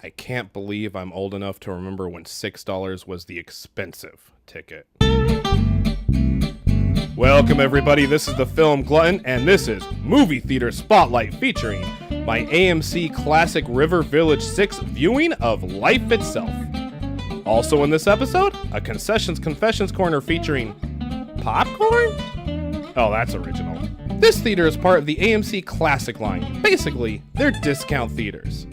I can't believe I'm old enough to remember when $6 was the expensive ticket. Welcome everybody, this is the Film Glutton, and this is Movie Theater Spotlight featuring my AMC Classic River Village 6 viewing of Life Itself. Also in this episode, a Concessions Confessions Corner featuring popcorn? Oh, that's original. This theater is part of the AMC Classic line. Basically, they're discount theaters.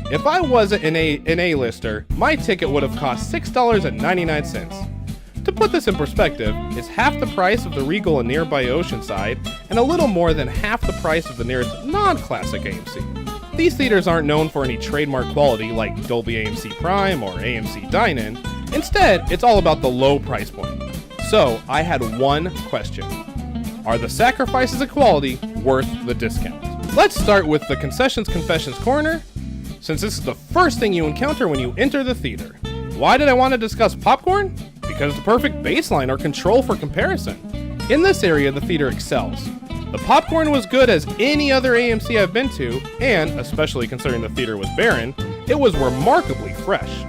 If I wasn't an A-lister, my ticket would have cost $6.99. To put this in perspective, it's half the price of the Regal in nearby Oceanside, and a little more than half the price of the nearest non-classic AMC. These theaters aren't known for any trademark quality like Dolby AMC Prime or AMC Dine-In. Instead, it's all about the low price point. So, I had one question. Are the sacrifices of quality worth the discount? Let's start with the Concessions Confessions Corner, since this is the first thing you encounter when you enter the theater. Why did I want to discuss popcorn? Because it's the perfect baseline or control for comparison. In this area, the theater excels. The popcorn was good as any other AMC I've been to, and, especially considering the theater was barren, it was remarkably fresh.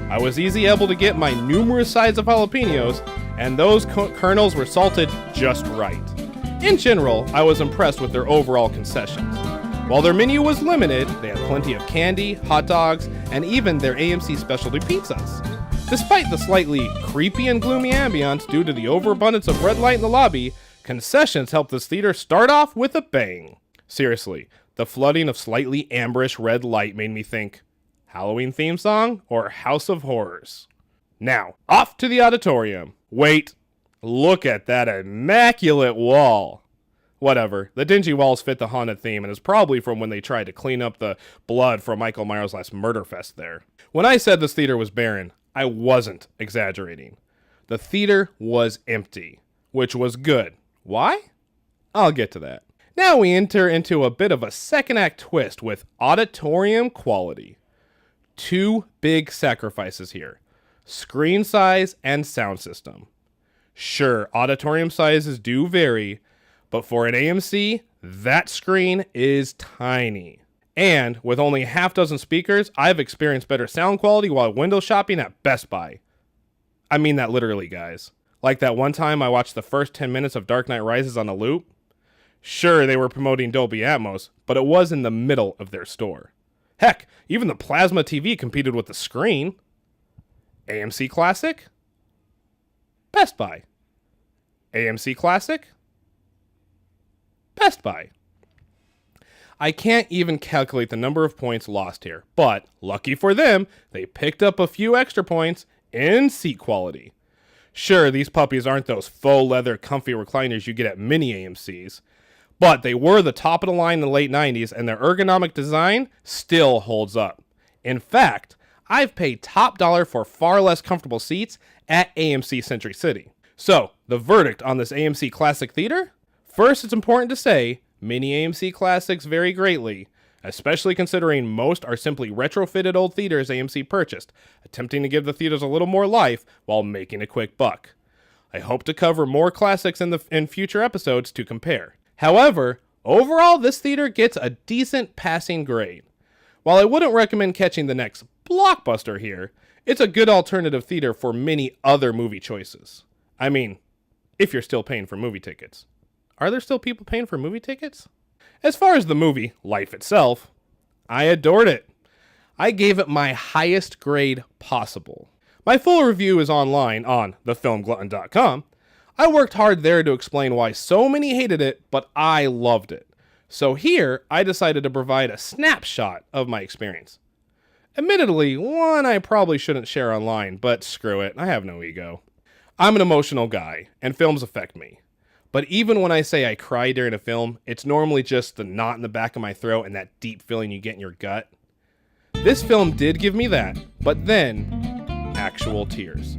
I was easily able to get my numerous sides of jalapenos, and those kernels were salted just right. In general, I was impressed with their overall concessions. While their menu was limited, they had plenty of candy, hot dogs, and even their AMC specialty pizzas. Despite the slightly creepy and gloomy ambiance due to the overabundance of red light in the lobby, concessions helped this theater start off with a bang. Seriously, the flooding of slightly amberish red light made me think, Halloween theme song or House of Horrors? Now, off to the auditorium. Wait, look at that immaculate wall. Whatever, the dingy walls fit the haunted theme and is probably from when they tried to clean up the blood from Michael Myers' last murder fest there. When I said this theater was barren, I wasn't exaggerating. The theater was empty, which was good. Why? I'll get to that. Now we enter into a bit of a second act twist with auditorium quality. Two big sacrifices here: screen size and sound system. Sure, auditorium sizes do vary, but for an AMC, that screen is tiny. And with only half dozen speakers, I've experienced better sound quality while window shopping at Best Buy. I mean that literally, guys. Like that one time I watched the first 10 minutes of Dark Knight Rises on a loop. Sure, they were promoting Dolby Atmos, but it was in the middle of their store. Heck, even the plasma TV competed with the screen. AMC Classic? Best Buy. AMC Classic? Best Buy. I can't even calculate the number of points lost here, but lucky for them, they picked up a few extra points in seat quality. Sure, these puppies aren't those faux leather comfy recliners you get at mini AMCs, but they were the top of the line in the late 90s, and their ergonomic design still holds up. In fact, I've paid top dollar for far less comfortable seats at AMC Century City. So, the verdict on this AMC Classic Theater? First, it's important to say, mini AMC Classics vary greatly, especially considering most are simply retrofitted old theaters AMC purchased, attempting to give the theaters a little more life while making a quick buck. I hope to cover more classics in future episodes to compare. However, overall this theater gets a decent passing grade. While I wouldn't recommend catching the next blockbuster here, it's a good alternative theater for many other movie choices. I mean, if you're still paying for movie tickets. Are there still people paying for movie tickets? As far as the movie, Life Itself, I adored it. I gave it my highest grade possible. My full review is online on thefilmglutton.com. I worked hard there to explain why so many hated it, but I loved it. So here, I decided to provide a snapshot of my experience. Admittedly, one I probably shouldn't share online, but screw it, I have no ego. I'm an emotional guy, and films affect me. But even when I say I cry during a film, it's normally just the knot in the back of my throat and that deep feeling you get in your gut. This film did give me that, but then, actual tears.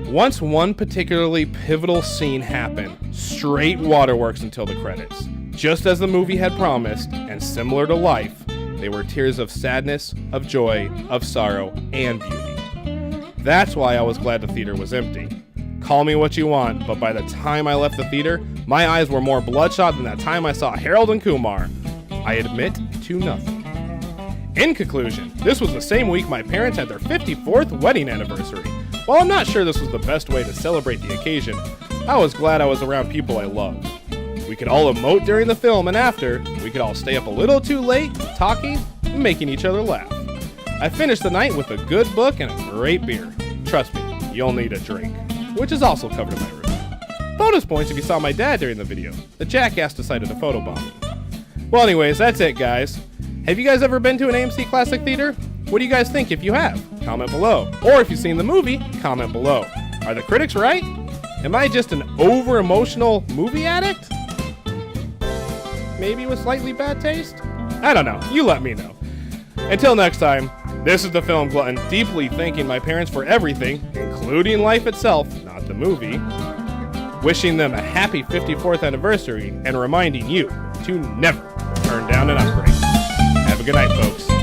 Once one particularly pivotal scene happened, straight waterworks until the credits. Just as the movie had promised, and similar to Life, they were tears of sadness, of joy, of sorrow, and beauty. That's why I was glad the theater was empty. Call me what you want, but by the time I left the theater, my eyes were more bloodshot than that time I saw Harold and Kumar. I admit to nothing. In conclusion, this was the same week my parents had their 54th wedding anniversary. While I'm not sure this was the best way to celebrate the occasion, I was glad I was around people I loved. We could all emote during the film, and after, we could all stay up a little too late, talking and making each other laugh. I finished the night with a good book and a great beer. Trust me, you'll need a drink, which is also covered in my review. Bonus points if you saw my dad during the video. The jackass decided to photobomb me. Well, anyways, that's it, guys. Have you guys ever been to an AMC Classic Theater? What do you guys think if you have? Comment below. Or if you've seen the movie, comment below. Are the critics right? Am I just an over-emotional movie addict? Maybe with slightly bad taste? I don't know. You let me know. Until next time, this is the Film Glutton, deeply thanking my parents for everything, including life itself, not the movie, wishing them a happy 54th anniversary, and reminding you to never turn down an upgrade. Have a good night, folks.